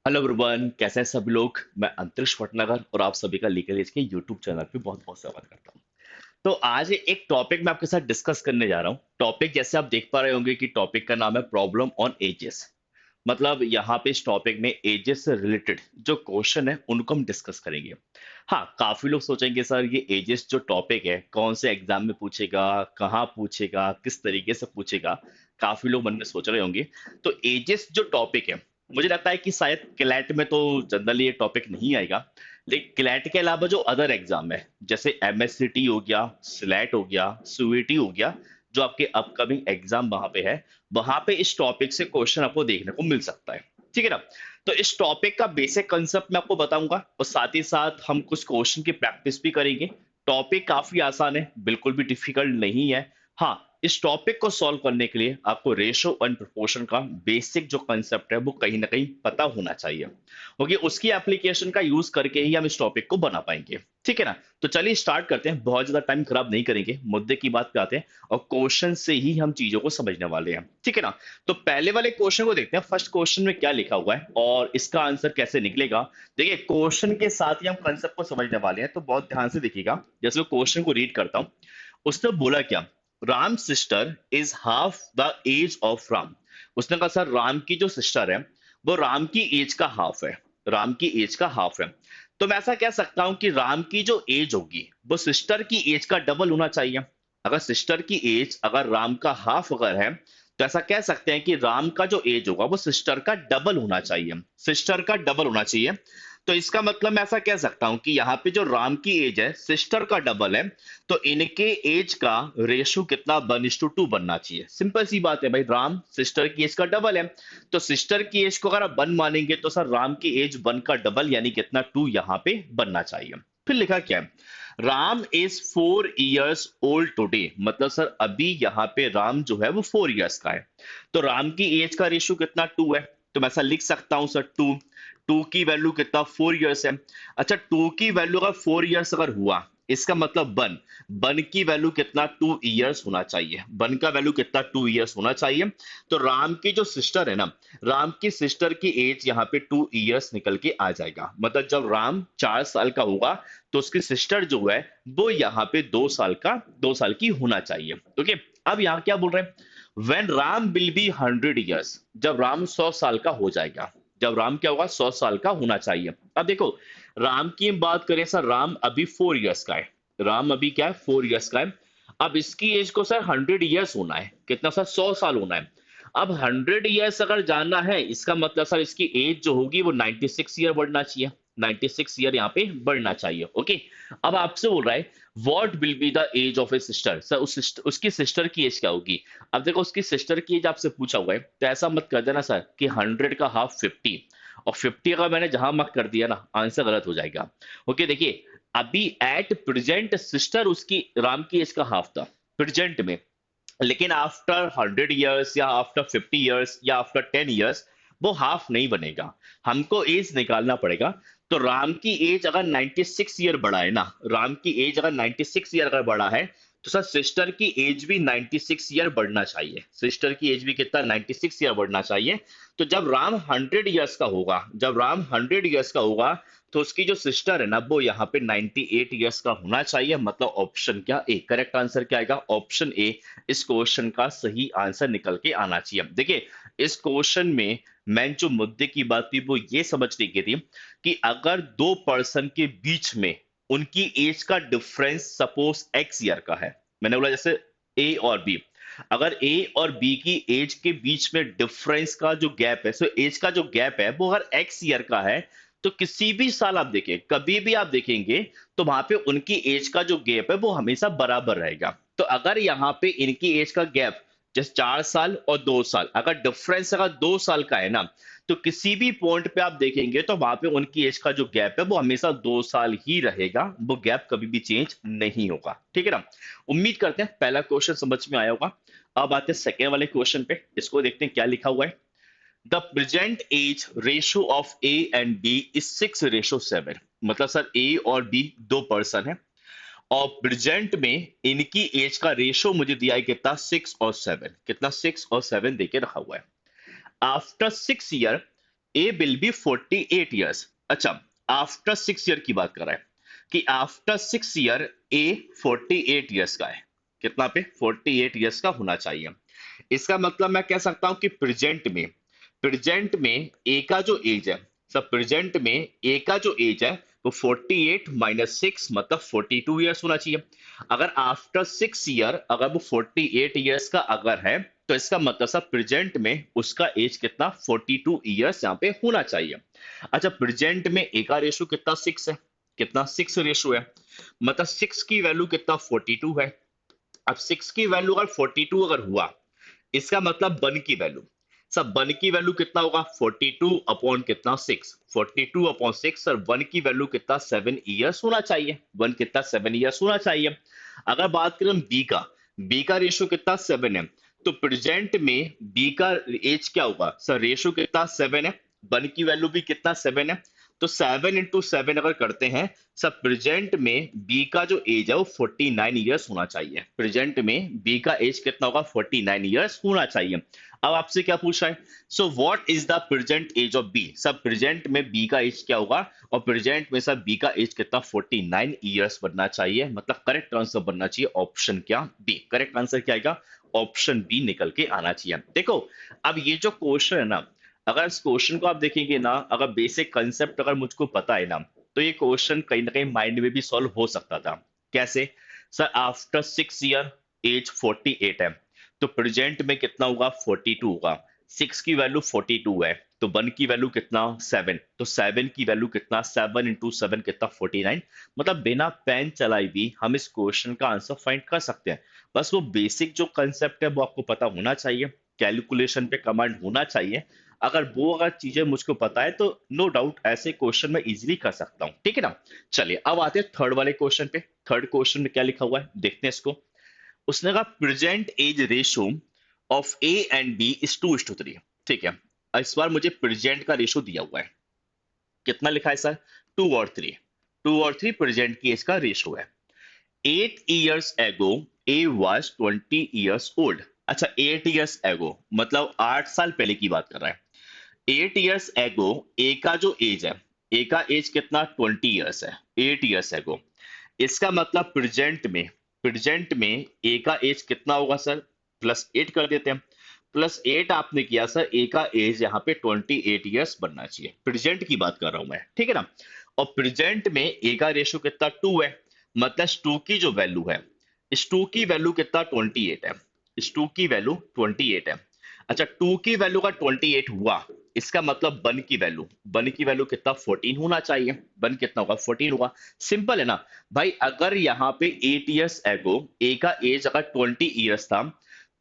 Hello everyone, कैसे हैं सभी लोग। मैं अंतरिक्ष भटनागर और आप सभी का लीगल एज के यूट्यूब चैनल पे बहुत बहुत स्वागत करता हूँ। तो आज एक टॉपिक मैं आपके साथ डिस्कस करने जा रहा हूँ। टॉपिक जैसे आप देख पा रहे होंगे कि टॉपिक का नाम है प्रॉब्लम ऑन एजेस। मतलब यहाँ पे इस टॉपिक में एजेस से रिलेटेड जो क्वेश्चन है उनको हम डिस्कस करेंगे। हाँ, काफी लोग सोचेंगे सर ये एजेस जो टॉपिक है कौन से एग्जाम में पूछेगा, कहाँ पूछेगा, किस तरीके से पूछेगा। काफी लोग मन में सोच रहे होंगे। तो एजेस जो टॉपिक है, मुझे लगता है कि शायद क्लैट में तो जनरली ये टॉपिक नहीं आएगा। लेकिन क्लैट के अलावा जो अदर एग्जाम है जैसे एमएससीटी हो गया, स्लैट हो गया, सीयूईटी हो गया, जो आपके अपकमिंग एग्जाम वहां पे है, वहां पे इस टॉपिक से क्वेश्चन आपको देखने को मिल सकता है। ठीक है ना। तो इस टॉपिक का बेसिक कंसेप्ट मैं आपको बताऊंगा और साथ ही साथ हम कुछ क्वेश्चन की प्रैक्टिस भी करेंगे। टॉपिक काफी आसान है, बिल्कुल भी डिफिकल्ट नहीं है। हाँ, इस टॉपिक को सॉल्व करने के लिए आपको रेशो एंड प्रोपोर्शन का बेसिक जो कंसेप्ट है वो कहीं ना कहीं पता होना चाहिए, क्योंकि उसकी एप्लीकेशन का यूज करके ही हम इस टॉपिक को बना पाएंगे। ठीक है ना। तो चलिए स्टार्ट करते हैं, बहुत ज्यादा टाइम खराब नहीं करेंगे, मुद्दे की बात पे आते हैं और क्वेश्चन से ही हम चीजों को समझने वाले हैं। ठीक है ना। तो पहले वाले क्वेश्चन को देखते हैं, फर्स्ट क्वेश्चन में क्या लिखा हुआ है और इसका आंसर कैसे निकलेगा। देखिए, क्वेश्चन के साथ ही हम कंसेप्ट को समझने वाले हैं, तो बहुत ध्यान से देखिएगा। जैसे क्वेश्चन को रीड करता हूं, उसने बोला क्या, Ram sister is half the age of Ram. उसने कहा सर राम की जो सिस्टर है वो राम की एज का हाफ है। राम की एज का हाफ है। तो मैं ऐसा कह सकता हूं कि राम की जो एज होगी वो सिस्टर की एज का डबल होना चाहिए। अगर सिस्टर की एज अगर राम का हाफ अगर है, तो ऐसा कह सकते हैं कि राम का जो एज होगा वो सिस्टर का डबल होना चाहिए। सिस्टर का डबल होना चाहिए। तो इसका मतलब मैं ऐसा कह सकता हूं कि यहाँ पे जो राम की एज है सिस्टर का डबल है। तो इनके एज का रेशो कितना, 1:2 बनना चाहिए। सिंपल सी बात है भाई, राम सिस्टर की एज का डबल है। तो सिस्टर की एज को अगर आप 1 मानेंगे तो सर राम की एज 1 का डबल यानी कितना, 2 यहाँ पे बनना चाहिए। फिर लिखा क्या है, Ram is 4 years old today. मतलब सर अभी यहाँ पे राम जो है वो 4 years का है। तो राम की एज का रेशियो कितना, 2 है। तो मैं ऐसा लिख सकता हूं सर 2। 2 की वैल्यू कितना, 4 years है। अच्छा, 2 की वैल्यू अगर 4 years अगर हुआ, इसका मतलब 1। 1 की वैल्यू कितना, 2 years होना चाहिए। 1 का वैल्यू कितना, 2 years होना चाहिए। तो राम की जो सिस्टर है ना, राम की सिस्टर की एज यहाँ पे 2 years निकल के आ जाएगा। मतलब जब राम 4 साल का होगा तो उसकी सिस्टर जो है वो यहाँ पे 2 साल का, 2 साल की होना चाहिए। ओके। अब यहाँ क्या बोल रहे हैं, when Ram will be 100 years। जब राम 100 साल का हो जाएगा, जब राम क्या होगा, 100 साल का होना चाहिए। अब देखो, राम की हम बात करें सर, राम अभी 4 years का है। राम अभी क्या है, 4 years का है। अब इसकी एज को सर 100 years होना है, कितना सर, 100 साल होना है। अब 100 years अगर जानना है, इसका मतलब सर इसकी एज जो होगी वो 96 ईयर बढ़ना चाहिए। 96 ईयर यहाँ पे बढ़ना चाहिए। ओके। अब आपसे बोल रहा है what will be the age of a sister. Sir उसकी सिस्टर की एज क्या होगी। अब देखो, उसकी सिस्टर की एज आपसे पूछा हुआ है, तो ऐसा मत कर देना सर कि 100 का हाफ 50, और 50 अगर मैंने जहां मत कर दिया ना, आंसर गलत हो जाएगा। ओके, देखिए, अभी एट प्रेजेंट सिस्टर उसकी राम की एज का हाफ था प्रेजेंट में। लेकिन आफ्टर 100 years या आफ्टर 50 years या आफ्टर 10 years वो हाफ नहीं बनेगा। हमको एज निकालना पड़ेगा। तो राम की एज अगर 96 ईयर बढ़ा है ना, राम की एज अगर 96 ईयर अगर बढ़ा है, तो सर सिस्टर की एज भी 96 ईयर बढ़ना चाहिए। सिस्टर की एज भी कितना, 96 ईयर बढ़ना चाहिए। तो जब राम 100 years का होगा, जब राम 100 years का होगा, तो उसकी जो सिस्टर है ना वो यहाँ पे 98 years का होना चाहिए। मतलब ऑप्शन क्या, ए करेक्ट आंसर क्या आएगा, ऑप्शन ए इस क्वेश्चन का सही आंसर निकल के आना चाहिए। देखिए, इस क्वेश्चन में मैं जो मुद्दे की बात थी वो ये समझने की थी कि अगर दो पर्सन के बीच में उनकी एज का डिफरेंस सपोज एक्स ईयर का है, मैंने बोला जैसे ए और बी, अगर ए और बी की एज के बीच में डिफरेंस का जो गैप है, सो एज का जो गैप है वो अगर एक्स ईयर का है, तो किसी भी साल आप देखें, कभी भी आप देखेंगे, तो वहां पे उनकी एज का जो गैप है वो हमेशा बराबर रहेगा। तो अगर यहाँ पे इनकी एज का गैप जैसे 4 साल और 2 साल, अगर डिफरेंस अगर 2 साल का है ना, तो किसी भी पॉइंट पे आप देखेंगे तो वहां पे उनकी एज का जो गैप है वो हमेशा 2 साल ही रहेगा। वो गैप कभी भी चेंज नहीं होगा। ठीक है ना। उम्मीद करते हैं पहला क्वेश्चन समझ में आया होगा। अब आते हैं सेकेंड वाले क्वेश्चन पे, इसको देखते हैं क्या लिखा हुआ है। The present age ratio of A and B is 6:7। मतलब सर ए और बी दो पर्सन है, और प्रेजेंट में इनकी एज का रेशियो मुझे दिया है कितना, 6 और 7। कितना, 6 और 7 देके रखा हुआ है। After 6 year A will be 48 years. अच्छा, आफ्टर 6 ईयर की बात कर रहा है कि आफ्टर 6 ईयर ए 48 ईयर्स का है। कितना पे? 48 ईयर्स का होना चाहिए। इसका मतलब मैं कह सकता हूं कि प्रेजेंट में ए का जो एज है, सब प्रेजेंट में ए का जो एज है वो 48 माइनस 6 मतलब 42 ईयर्स होना चाहिए। अगर आफ्टर 6 ईयर अगर वो 48 ईयर्स का अगर है, तो इसका मतलब सब प्रेजेंट में उसका एज कितना 42 ईयर्स यहाँ पे होना चाहिए। अच्छा, प्रेजेंट में ए का रेशो कितना 6 है, कितना 6 रेशो है, मतलब 6 की वैल्यू कितना 42 है। अब 6 की वैल्यू अगर 42 अगर हुआ, इसका मतलब 1 की वैल्यू, सब 1 की वैल्यू कितना होगा 42 अपॉन कितना 6, 42 अपॉन 6 और 1 की वैल्यू कितना 7 ईयर्स होना चाहिए। 1 कितना 7 ईयर्स होना चाहिए। अगर बात करें बी का रेशो कितना 7 है, तो प्रेजेंट में बी का एज क्या होगा सर, रेशो कितना 7 है, 1 की वैल्यू भी कितना 7 है, तो 7 into 7 अगर करते हैं, सब प्रेजेंट में बी का जो एज है वो 49 ईयर्स होना चाहिए। प्रेजेंट में बी का एज कितना होगा 49 ईयर्स होना चाहिए। अब आपसे क्या पूछा है, so what is the present age of B, सब प्रेजेंट में बी का एज क्या होगा, और प्रेजेंट में सब बी का एज कितना 49 ईयर्स बनना चाहिए, मतलब करेक्ट आंसर बनना चाहिए ऑप्शन क्या बी। करेक्ट आंसर क्या आएगा, ऑप्शन बी निकल के आना चाहिए। देखो, अब ये जो क्वेश्चन है ना, अगर इस क्वेश्चन को आप देखेंगे ना, अगर बेसिक कंसेप्ट अगर मुझको पता है ना, तो ये क्वेश्चन कहीं ना कहीं माइंड में भी सॉल्व हो सकता था। कैसे सर, आफ्टर 6 ईयर एज 48 है, तो प्रेजेंट में कितना होगा 42 होगा। 6 की वैल्यू 42 है, तो 1 की वैल्यू कितना 7, तो 7 की वैल्यू कितना 7 into 7 कितना 49। मतलब बिना पेन चलाए भी हम इस क्वेश्चन का आंसर फाइंड कर सकते हैं। बस वो बेसिक जो कंसेप्ट है वो आपको पता होना चाहिए, कैलकुलेशन पे कमांड होना चाहिए। अगर चीजें मुझको पता है, तो नो डाउट ऐसे क्वेश्चन मैं इजीली कर सकता हूँ। ठीक है ना। चलिए अब आते हैं थर्ड वाले क्वेश्चन पे। थर्ड क्वेश्चन में क्या लिखा हुआ है देखते हैं इसको। उसने कहा present age ratio of A and B is 2:3। ठीक है, इस बार मुझे प्रेजेंट का रेशो दिया हुआ है, कितना लिखा है सर, 2 और 3। 2 और 3 प्रेजेंट की एज का रेशो है। 8 years ago A was 20 years old। अच्छा, 8 years ago मतलब 8 साल पहले की बात कर रहा है। 8 years ago ए का जो एज है, ए का एज कितना 20 ईयर्स है, 8 years ago। इसका मतलब प्रेजेंट में ए का एज कितना होगा सर, +8 कर देते हैं। +8 आपने किया सर, ए का एज यहाँ पे 28 ईयर्स बनना चाहिए। प्रेजेंट की बात कर रहा हूं मैं, ठीक है ना। और प्रेजेंट में ए का रेशो कितना 2 है, मतलब 2 की जो वैल्यू है, इस 2 की वैल्यू कितना 28 है, इस 2 की वैल्यू 28 है। अच्छा, 2 की वैल्यू का 28 हुआ, इसका मतलब 1 की वैल्यू कितना 14 होना चाहिए। 1 कितना होगा 14 होगा। सिंपल है ना भाई। अगर यहाँ पे 8 years एगो ए का एज अगर 20 ईयर्स था,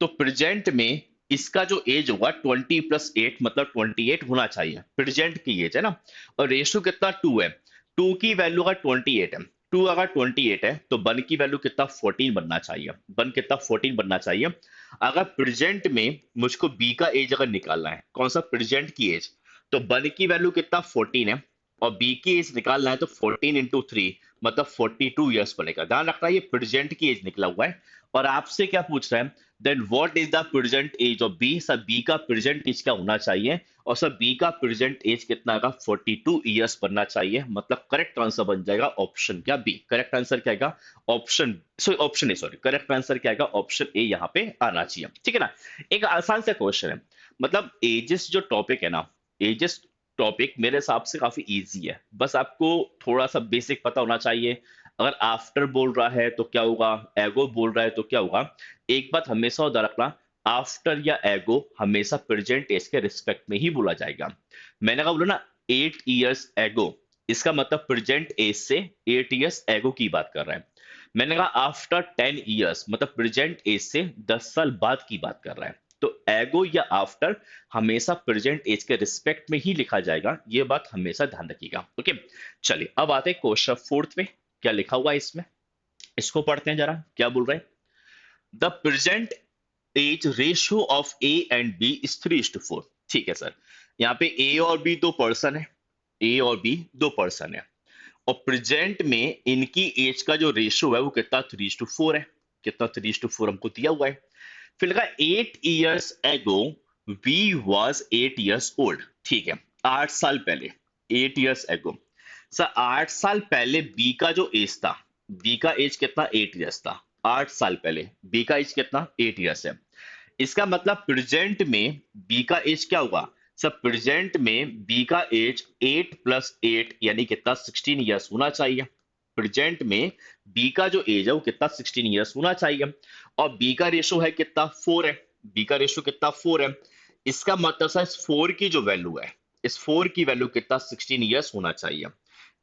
तो प्रेजेंट में इसका जो एज होगा 20 + 8 मतलब 28 होना चाहिए, प्रेजेंट की एज है ना। और रेशो कितना 2 है, 2 की वैल्यू अगर 28 है, 2 अगर 28 है, तो 1 की वैल्यू कितना 14 बनना चाहिए, 1 कितना 14 बनना चाहिए। अगर प्रेजेंट में मुझको बी का एज अगर निकालना है, कौन सा प्रेजेंट की एज, तो 1 की वैल्यू कितना 14 है, और बी की एज निकालना है, तो 14 into 3 मतलब 42 ईयर्स बनेगा। ध्यान रखना ये प्रेजेंट की एज निकला हुआ है। और आपसे क्या पूछ रहा है, then what is the present age of B. Sir B का प्रेजेंट एज क्या होना चाहिए, और सर बी का प्रेजेंट एज कितना आएगा 42 ईयर्स बनना चाहिए। मतलब करेक्ट आंसर बन जाएगा ऑप्शन क्या बी। करेक्ट आंसर क्या आएगा, ऑप्शन करेक्ट आंसर क्या आएगा, ऑप्शन ए यहाँ पे आना चाहिए। ठीक है ना। एक आसान सा क्वेश्चन है, मतलब एजेस जो टॉपिक है ना, एजेस टॉपिक मेरे हिसाब से काफी इजी है। बस आपको थोड़ा सा बेसिक पता होना चाहिए। अगर आफ्टर बोल रहा है तो क्या होगा, एगो बोल रहा है तो क्या होगा। एक बात हमेशा याद रखना, आफ्टर या एगो हमेशा प्रेजेंट एज के रिस्पेक्ट में ही बोला जाएगा। मैंने कहा बोला ना 8 years एगो, इसका मतलब प्रेजेंट एज से 8 years एगो की बात कर रहा है। मैंने कहा आफ्टर 10 years मतलब प्रेजेंट एज से 10 साल बाद की बात कर रहा है। तो एगो या आफ्टर हमेशा प्रेजेंट एज के रिस्पेक्ट में ही लिखा जाएगा, ये बात हमेशा ध्यान रखिएगा। ओके, चलिए अब आते हैं क्वेश्चन फोर्थ में। क्या लिखा हुआ है इसमें, इसको पढ़ते हैं जरा, क्या बोल रहे हैं। The present age ratio of A and B is 3:4। ठीक है सर, यहाँ पे ए और बी दो पर्सन है, ए और बी दो पर्सन है, और प्रेजेंट में इनकी एज का जो रेशियो है वो कितना 3:4 है। कितना 3:4 हमको दिया हुआ है। फिर लगा 8 years ago we was 8 years old। ठीक है, 8 साल पहले, 8 years ago, सर 8 साल पहले बी का जो एज था, बी का एज कितना, 8 years था। 8 साल पहले बी का एज कितना, 8 years है। इसका मतलब प्रेजेंट में बी का एज क्या होगा, सब प्रेजेंट में बी का एज 8 + 8 यानी कितना, 16 years होना चाहिए। प्रेजेंट में बी का जो एज है वो कितना, 16 years होना चाहिए। और बी का रेशो है कितना, 4 है। बी का रेशो कितना, 4 है। इसका मतलब सर इस 4 की जो वैल्यू है, इस 4 की वैल्यू कितना, 16 years होना चाहिए।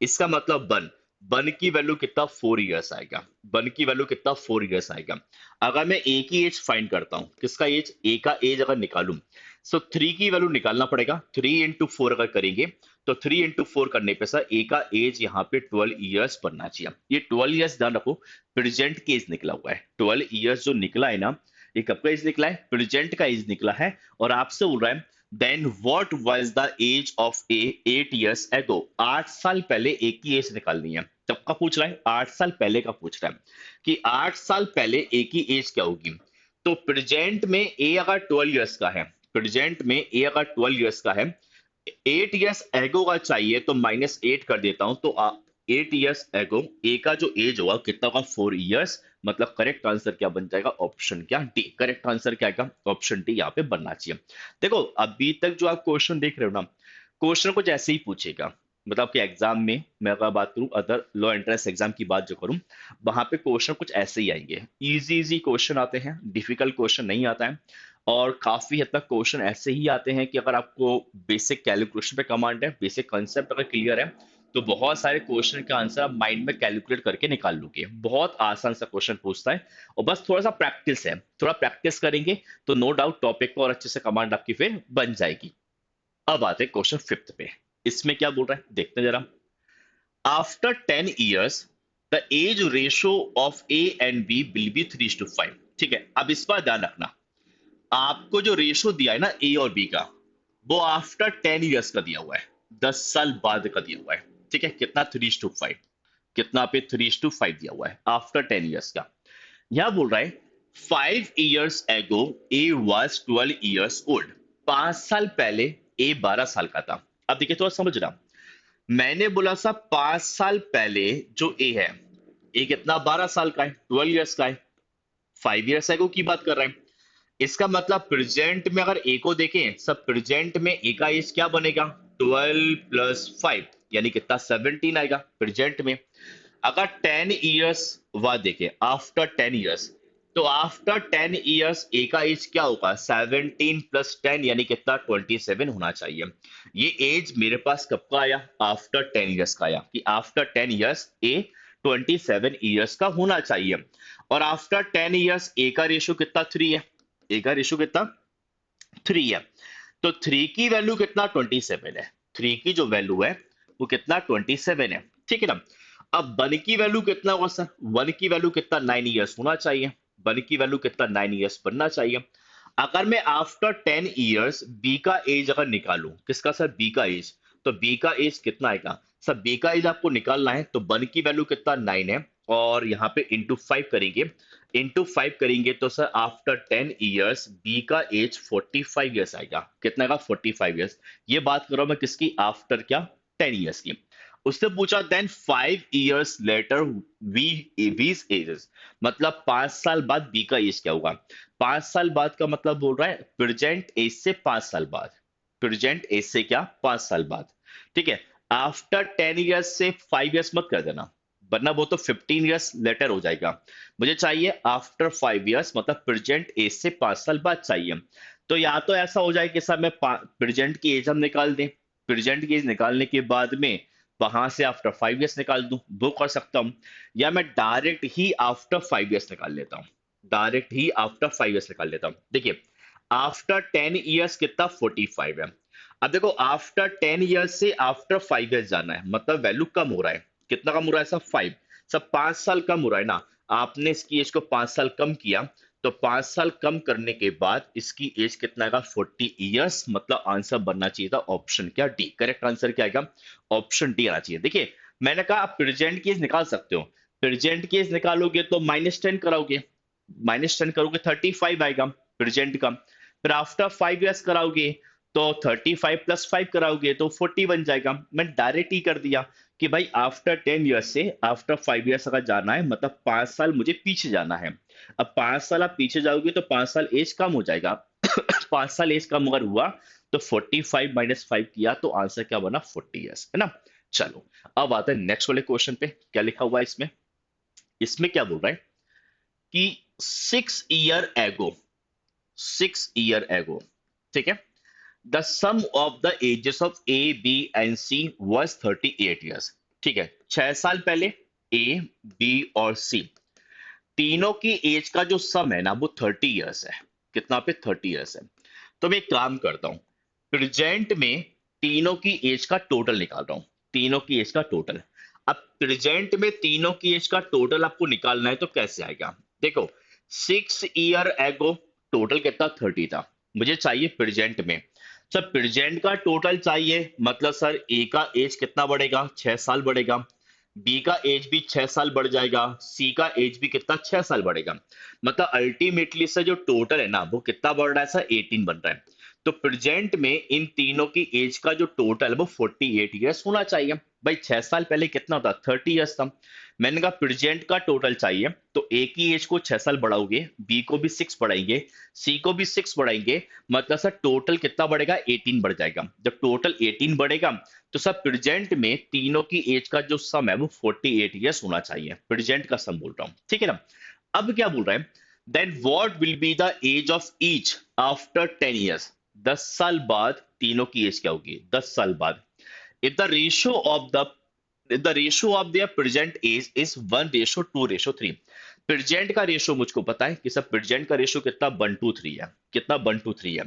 इसका मतलब वन, वन की वैल्यू कितना, 4 years आएगा। वन की वैल्यू कितना, 4 years आएगा। अगर मैं ए की एज फाइंड करता हूं, किसका एज, ए का एज अगर निकालूं, सो 3 की वैल्यू निकालना पड़ेगा। 3 × 4 अगर करेंगे तो 3 × 4 करने पे सर ए का एज यहाँ पे 12 years बनना चाहिए। ये 12 years ध्यान रखो, प्रेजेंट के एज निकला हुआ है। 12 years जो निकला है ना, ये कब का एज निकला है, प्रेजेंट का एज निकला है। और आपसे बोल रहा है then what was the age of A 8 years ago, 8 साल पहले ए की एज निकालनी है। तब का पूछ रहा है, 8 साल पहले का पूछ रहा है कि 8 साल पहले ए की एज क्या होगी। तो प्रेजेंट में ए अगर 12 years का है, प्रेजेंट में ए अगर 12 years का है, 8 years एगो का चाहिए तो -8 कर देता हूं, तो 8 years एगो ए का जो एज होगा कितना होगा, 4 years। मतलब करेक्ट आंसर क्या बन जाएगा, ऑप्शन क्या, डी। करेक्ट आंसर क्या आएगा, ऑप्शन डी यहाँ पे बनना चाहिए। देखो अभी तक जो आप क्वेश्चन देख रहे हो ना, क्वेश्चन कुछ ऐसे ही पूछेगा। मतलब कि एग्जाम में मैं अगर बात करूं, अदर लॉ एंट्रेंस एग्जाम की बात जो करूं, वहां पे क्वेश्चन कुछ ऐसे ही आएंगे। इजी इजी क्वेश्चन आते हैं, डिफिकल्ट क्वेश्चन नहीं आता है। और काफी हद तक क्वेश्चन ऐसे ही आते हैं कि अगर आपको बेसिक कैलकुलेशन पे कमांड है, बेसिक कंसेप्ट अगर क्लियर है, तो बहुत सारे क्वेश्चन का आंसर आप माइंड में कैलकुलेट करके निकाल लोगे। बहुत आसान सा क्वेश्चन पूछता है, और बस थोड़ा सा प्रैक्टिस है, थोड़ा प्रैक्टिस करेंगे तो नो डाउट टॉपिक को और अच्छे से कमांड आपकी फिर बन जाएगी। अब आते हैं क्वेश्चन फिफ्थ पे। इसमें क्या बोल रहा है देखते हैं जरा। After 10 years the age ratio of A and B will be 3:5। ठीक है, अब इस पर ध्यान रखना, आपको जो रेशो दिया है ना ए और बी का, वो आफ्टर 10 years का दिया हुआ है, 10 साल बाद का दिया हुआ है। ठीक है, कितना, 3:5। कितना पे, 3:5 दिया हुआ है आफ्टर 10 years का। यहां बोल रहा है 5 years ago A was 12 years old। 5 साल पहले ए 12 साल का था। अब देखिए थोड़ा समझना, मैंने बोला सा 5 साल पहले जो ए है, ए कितना, 12 साल का है, 12 years का है। 5 years एगो की बात कर रहे हैं। इसका मतलब प्रेजेंट में अगर ए को देखें, सब प्रेजेंट में ए का एज क्या बनेगा, 12 + 5 यानी कितना, 17 आएगा प्रेजेंट में। अगर 10 years बाद देखें, आफ्टर 10 years, तो आफ्टर 10 years ए का एज क्या होगा, 17 + 10 यानी कितना, 27 होना चाहिए। ये एज मेरे पास कब का आया, आफ्टर 10 years का आया, कि आफ्टर 10 years ए 27 years का होना चाहिए। और आफ्टर 10 years ए का रेशो कितना, 3 है। ए का रेशो कितना, 3 है। तो 3 की वैल्यू कितना, 27 है। 3 की जो वैल्यू है वो कितना, 27 है। ठीक है ना। अब 1 की वैल्यू कितना होगा सर, 1 की वैल्यू कितना, 9 years होना चाहिए। 1 की वैल्यू कितना, 9 years बनना चाहिए। अगर मैं आफ्टर 10 years बी का एज अगर निकालूं, किसका सर, बी का एज, तो बी का एज कितना आएगा सर, बी का एज आपको निकालना है तो 1 की वैल्यू कितना, 9 है। और यहाँ पे इंटू 5 करेंगे, इंटू 5 करेंगे तो सर आफ्टर 10 years बी का एज 45 years आएगा। कितना आएगा, 45 years। ये बात कर रहा हूं मैं किसकी, आफ्टर क्या, 10 years की। उससे पूछा देन 5 years लेटर वी वीज एजेस, मतलब 5 साल बाद बी का एज क्या होगा। 5 साल बाद का मतलब बोल रहा है प्रेजेंट एज से 5 साल बाद, प्रेजेंट एज से क्या, 5 साल बाद। ठीक है, आफ्टर 10 years से 5 years मत कर देना, वरना वो तो 15 years लेटर हो जाएगा। मुझे चाहिए आफ्टर 5 years, मतलब प्रेजेंट एज से 5 साल बाद चाहिए। तो या तो ऐसा हो जाए कि सर मैं प्रेजेंट की एज हम निकाल दें, प्रेजेंट की एज निकालने के बाद में वहां से आफ्टर 5 years निकाल दूं, वो कर सकता हूं। या मैं डायरेक्ट ही आफ्टर 5 years निकाल लेता हूं, डायरेक्ट ही आफ्टर 5 years निकाल लेता हूं। देखिए आफ्टर 10 years कितना, 45 है। अब देखो आफ्टर 10 years से आफ्टर 5 years जाना है, मतलब वैल्यू कम हो रहा है। कितना कम हो रहा है सब, 5। सब 5 साल कम हो रहा है ना। आपने इसकी एज को 5 साल कम किया, तो 5 साल कम करने के बाद इसकी एज कितना आएगा, 40 years। मतलब आंसर बनना चाहिए था ऑप्शन क्या, डी। करेक्ट आंसर क्या आएगा, ऑप्शन डी आना चाहिए। देखिए मैंने कहा आप प्रेजेंट की एज निकाल सकते हो, प्रेजेंट की एज निकालोगे तो -10 कराओगे, -10 करोगे 35 आएगा प्रेजेंट का। फिर आफ्टर 5 years कराओगे तो 35 + 5 कराओगे तो 40 बन जाएगा। मैं डायरेक्ट ही कर दिया कि भाई आफ्टर 10 ईयर्स से आफ्टर 5 ईयर्स अगर जाना है मतलब 5 साल मुझे पीछे जाना है। अब 5 साल आप पीछे जाओगे तो 5 साल एज कम हो जाएगा। 5 साल एज कम अगर हुआ तो 45 - 5 किया तो आंसर क्या बना, 40 ईयर्स, है ना। चलो, अब आते हैं नेक्स्ट वाले क्वेश्चन पे। क्या लिखा हुआ है इसमें? इसमें क्या बोल रहा है कि 6 ईयर एगो, ठीक है, the sum of the ages of A B and C was 38 years. ठीक है, 6 साल पहले ए, बी और सी तीनों की एज का जो सम है ना वो 30 ईयर्स है। कितना पे, 30 ईयर्स है। तो मैं एक काम करता हूं, प्रेजेंट में तीनों की एज का टोटल निकाल रहा हूं। तीनों की एज का टोटल। अब प्रेजेंट में तीनों की एज का टोटल आपको निकालना है तो कैसे आएगा? देखो, 6 ईयर एगो टोटल कितना, 30 था। मुझे चाहिए प्रेजेंट में। सर प्रेजेंट का टोटल चाहिए मतलब सर ए का एज कितना बढ़ेगा, 6 साल बढ़ेगा। बी का एज भी 6 साल बढ़ जाएगा। सी का एज भी कितना, 6 साल बढ़ेगा। मतलब अल्टीमेटली सर जो टोटल है ना वो कितना बढ़ रहा है सर, 18 बन रहा है। तो प्रेजेंट में इन तीनों की एज का जो टोटल है वो 48 ईयर्स होना चाहिए। भाई 6 साल पहले कितना था, 30 ईयर्स था। मैंने कहा प्रेजेंट का टोटल चाहिए तो ए की एज को 6 साल बढ़ाओगे, बी को भी 6 बढ़ाएंगे, सी को भी 6 बढ़ाएंगे, मतलब सर टोटल कितना बढ़ेगा, 18 बढ़ जाएगा। जब टोटल 18 बढ़ेगा तो सर प्रेजेंट में तीनों की एज का जो सम है वो 48 ईयर्स होना चाहिए। प्रेजेंट का सम बोल रहा हूं, ठीक है ना। अब क्या बोल रहा है, then what will be the age of each after 10 years. 10 साल बाद तीनों की एज क्या होगी, 10 साल बाद। if the ratio of the if the ratio of their present age is 1:2:3। Present का रेशियो मुझको पता है कि सब प्रेजेंट का रेशियो कितना, 1:3 है। कितना, 1:3 है।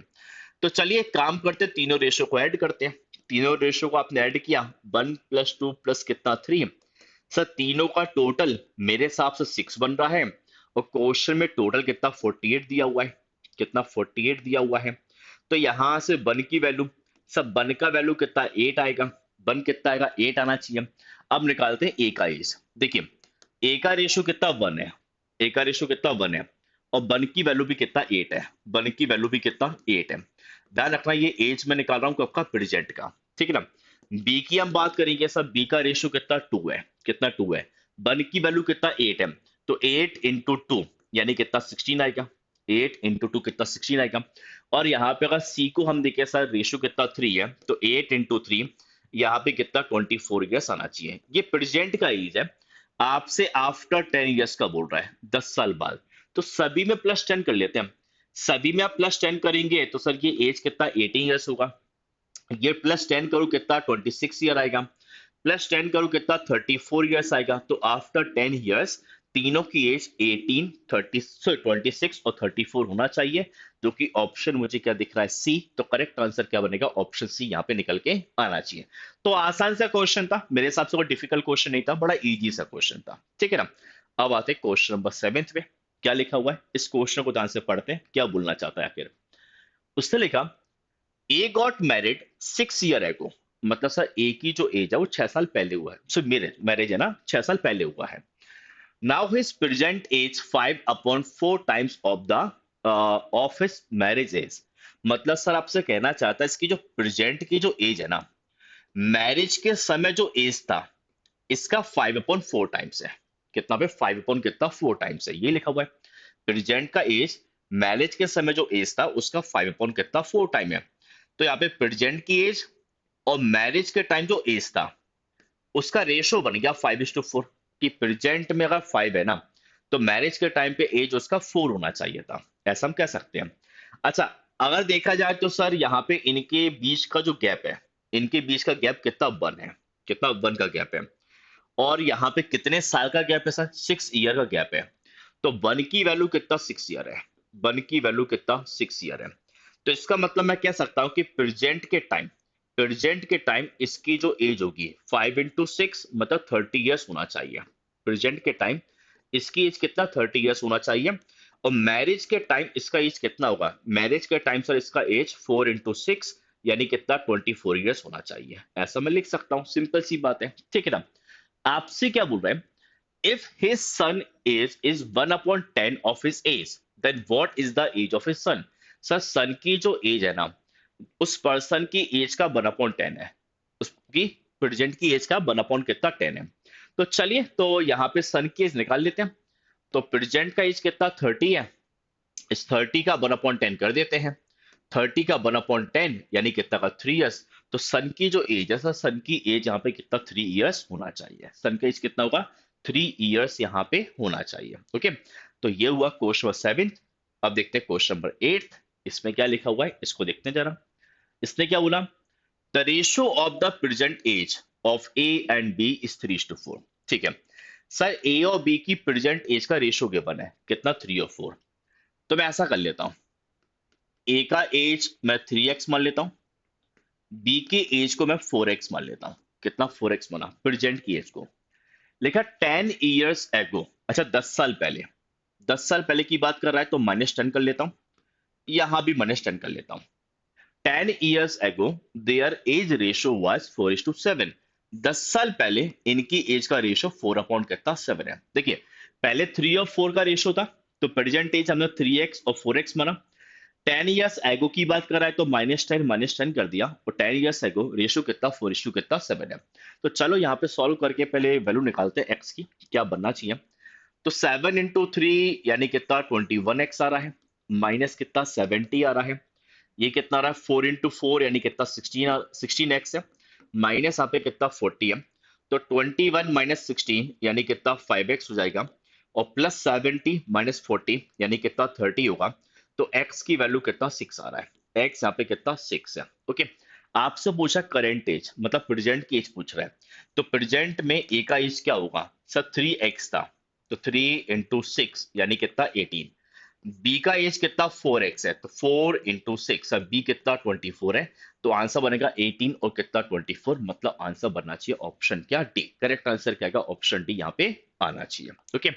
तो चलिए एक काम करते हैं, तीनों रेशियो को ऐड करते हैं। तीनों रेशियो को आपने ऐड किया, 1 + 2 प्लस कितना, 3। सर तीनों का टोटल मेरे हिसाब से 6 बन रहा है। और क्वेश्चन में टोटल कितना, 48 दिया हुआ है। कितना, 48 दिया हुआ है। तो यहां से वन की वैल्यू, सब वन का वैल्यू कितना, 8 आएगा। वन कितना आएगा, 8 आना चाहिए। अब निकालते हैं ए का एज। देखिए ए का रेशियो कितना, 1 है। ए का रेशियो कितना, 1 है। और वन की वैल्यू भी कितना, 8 है। वन की वैल्यू भी कितना, 8 है। ध्यान रखना ये एज में निकाल रहा हूं आपका प्रेजेंट का, ठीक है ना। बी की हम बात करेंगे, सब बी का रेशियो कितना, 2 है। कितना, 2 है। वन की वैल्यू कितना, 8 है। तो 8 × 2 यानी कितना, 16 आएगा। 8 × 2 कितना, 16 आएगा। और यहाँ पे अगर सी को हम देखें सर, रेशियो कितना, 3 है। तो 8 × 3 यहाँ पे कितना, 24 ईयर्स आना चाहिए। ये प्रेजेंट का एज है। आपसे आफ्टर 10 ईयर्स का बोल रहा है, 10 साल बाद। तो सभी में +10 कर लेते हैं। सभी में आप +10 करेंगे तो सर ये एज कितना, 18 ईयर्स होगा। ये +10 करूं कितना, 26 ईयर आएगा। +10 करूं कितना, 34 ईयर्स आएगा। तो आफ्टर 10 ईयर्स तीनों की एज 18, 26 और 34 होना चाहिए। जो कि ऑप्शन मुझे क्या दिख रहा है, सी। तो करेक्ट आंसर क्या बनेगा, ऑप्शन सी यहाँ पे निकल के आना चाहिए। तो आसान सा क्वेश्चन था मेरे हिसाब से, कोई डिफिकल्ट क्वेश्चन नहीं था, बड़ा इजी सा क्वेश्चन था, ठीक है ना। अब आते हैं क्वेश्चन नंबर 7 पे। क्या लिखा हुआ है, इस क्वेश्चन को ध्यान से पढ़ते हैं, क्या बोलना चाहता है आखिर। उसने लिखा, ए गॉट मैरिड 6 ईयर एगो। मतलब सर ए की जो एज है वो 6 साल पहले हुआ है। सो मैरिज मैरिज है ना, 6 साल पहले हुआ है। Now his present age 5/4 times of the of his marriage age. मतलब सर आपसे कहना चाहता है इसकी जो प्रेजेंट की जो एज है ना, मैरिज के समय जो एज था इसका 5/4 टाइम्स है। कितना पे, 5 कितना, 4 टाइम्स है, ये लिखा हुआ है। प्रेजेंट का एज मैरिज के समय जो एज था उसका 5 कितना, 4 टाइम है। तो यहाँ पे प्रेजेंट की एज और मैरिज के टाइम जो एज था उसका रेशो बन गया 5:4। कि प्रेजेंट में अगर 5 है ना तो मैरिज के टाइम पे एज उसका 4 होना चाहिए था। ऐसा हम कह सकते हैं। अच्छा, अगर देखा जाए तो सर यहाँ पे इनके बीच का जो गैप है, इनके बीच का गैप कितना, 1 है। कितना, 1 का गैप है। और यहाँ पे कितने साल का गैप है सर, 6 ईयर का गैप है। तो 1 की वैल्यू कितना, 6 ईयर है। 1 की वैल्यू कितना, 6 ईयर है। तो इसका मतलब मैं कह सकता हूं कि प्रेजेंट के टाइम इसकी जो एज होगी 5 × 6 मतलब 30 ईयर्स होना चाहिए। प्रेजेंट के टाइम इसकी एज कितना, 30 ईयर्स होना चाहिए। और मैरिज के टाइम इसका एज कितना होगा, मैरिज के टाइम सर इसका एज 4 × 6 यानी कितना, 24 ईयर्स होना चाहिए। ऐसा मैं लिख सकता हूँ, सिंपल सी बात है, ठीक है ना। आपसे क्या बोल रहे हैं, if his son age is 1/10 of his age, then what is the age of his son? Sir son की जो एज है ना उस पर्सन की एज का 1/10 है, उसकी प्रेजेंट की एज का 1 अपॉन कितना 10 है। तो चलिए, तो यहाँ पे सन की एज निकाल लेते हैं। तो प्रेजेंट का एज कितना 30 है, इस 30 का 1/10 कर देते हैं। 30 का 1/10 यानी कितना का 3 ईयर्स। तो सन की जो एज है सर, सन की एज यहाँ पे कितना 3 ईयर्स होना चाहिए, सन का एज कितना होगा 3 ईयर्स यहाँ पे होना चाहिए। ओके, तो ये हुआ क्वेश्चन नंबर 7। अब देखते हैं क्वेश्चन नंबर 8। इसमें क्या लिखा हुआ है इसको देखते हैं जरा। इसने क्या बोला, the ratio of the present age of A and B is 3:4। ठीक है सर, ए और बी की प्रेजेंट एज का रेशियो गिवन है कितना 3 और 4। तो मैं ऐसा कर लेता हूँ, ए का एज मैं 3x मान लेता हूँ, बी की एज को मैं 4x मान लेता हूँ। कितना 4x माना प्रेजेंट की एज को। लिखा 10 ईयर्स एगो, अच्छा 10 साल पहले, 10 साल पहले की बात कर रहा है तो -10 कर लेता हूँ, यहां भी -10 कर लेता हूँ। 10 years ago there as ratio was 4:7। 10 साल पहले इनकी एज का रेशियो 4 अपॉन कितना 7 है। देखिए, पहले 3 और 4 का रेशियो था, तो प्रेजेंट एज हमने 3x और 4x माना। 10 ईयर्स एगो की बात कर रहा है तो -10 कर दिया, और 10 ईयर्स एगो रेशियो कितना 4 कितना 7 है। तो चलो यहाँ पे सॉल्व करके पहले वैल्यू निकालते हैं एक्स की, क्या बनना चाहिए। तो 7 × 3 यानी कितना 21x आ रहा है, माइनस कितना 70 आ रहा है, ये कितना आ रहा है 4 × 4 यानी कितना 16x है, माइनस यहाँ पे कितना 40 है। तो 21 - 16 यानी कितना 5x हो जाएगा, और +70 - 40 यानी कितना 30 होगा। तो x की वैल्यू कितना 6 आ रहा है, x यहाँ पे कितना 6 है। ओके, आपसे पूछा करंट एज, मतलब प्रेजेंट की एज पूछ रहा है। तो प्रेजेंट में ए का एज क्या होगा सर, 3x था, तो 3 × 6 यानी कितना 18। बी का एज कितना 4x है, तो 4 × 6, अब बी कितना 24 है। तो आंसर बनेगा 18 और कितना 24, मतलब आंसर बनना चाहिए ऑप्शन क्या डी। करेक्ट आंसर क्या होगा, ऑप्शन डी यहाँ पे आना चाहिए। ओके,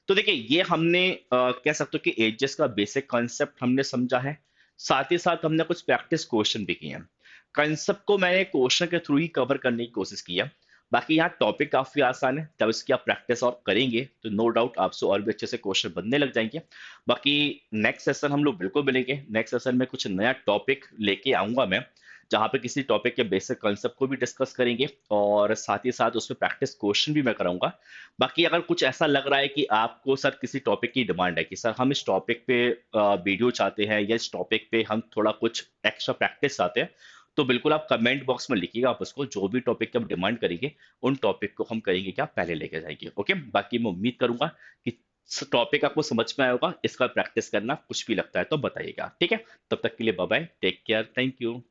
तो देखिए ये हमने कह सकते हो कि एजेस का बेसिक कॉन्सेप्ट हमने समझा है, साथ ही साथ हमने कुछ प्रैक्टिस क्वेश्चन भी किए हैं। कंसेप्ट को मैंने क्वेश्चन के थ्रू ही कवर करने की कोशिश की है। बाकी यहाँ टॉपिक काफी आसान है, जब इसकी आप प्रैक्टिस और करेंगे तो नो डाउट आपसे और भी अच्छे से क्वेश्चन बनने लग जाएंगे। बाकी नेक्स्ट सेशन हम लोग बिल्कुल मिलेंगे, नेक्स्ट सेशन में कुछ नया टॉपिक लेके आऊंगा मैं, जहाँ पे किसी टॉपिक के बेसिक कॉन्सेप्ट को भी डिस्कस करेंगे, और साथ ही साथ उसमें प्रैक्टिस क्वेश्चन भी मैं कराऊंगा। बाकी अगर कुछ ऐसा लग रहा है कि आपको सर किसी टॉपिक की डिमांड है कि सर हम इस टॉपिक पे वीडियो चाहते हैं, या इस टॉपिक पे हम थोड़ा कुछ एक्स्ट्रा प्रैक्टिस चाहते हैं, तो बिल्कुल आप कमेंट बॉक्स में लिखिएगा, आप उसको जो भी टॉपिक की आप डिमांड करेंगे उन टॉपिक को हम करेंगे क्या पहले लेके जाएंगे। ओके, बाकी मैं उम्मीद करूंगा कि टॉपिक आपको समझ में आया होगा, इसका प्रैक्टिस करना कुछ भी लगता है तो बताइएगा। ठीक है, तब तक के लिए bye bye, take care, thank you.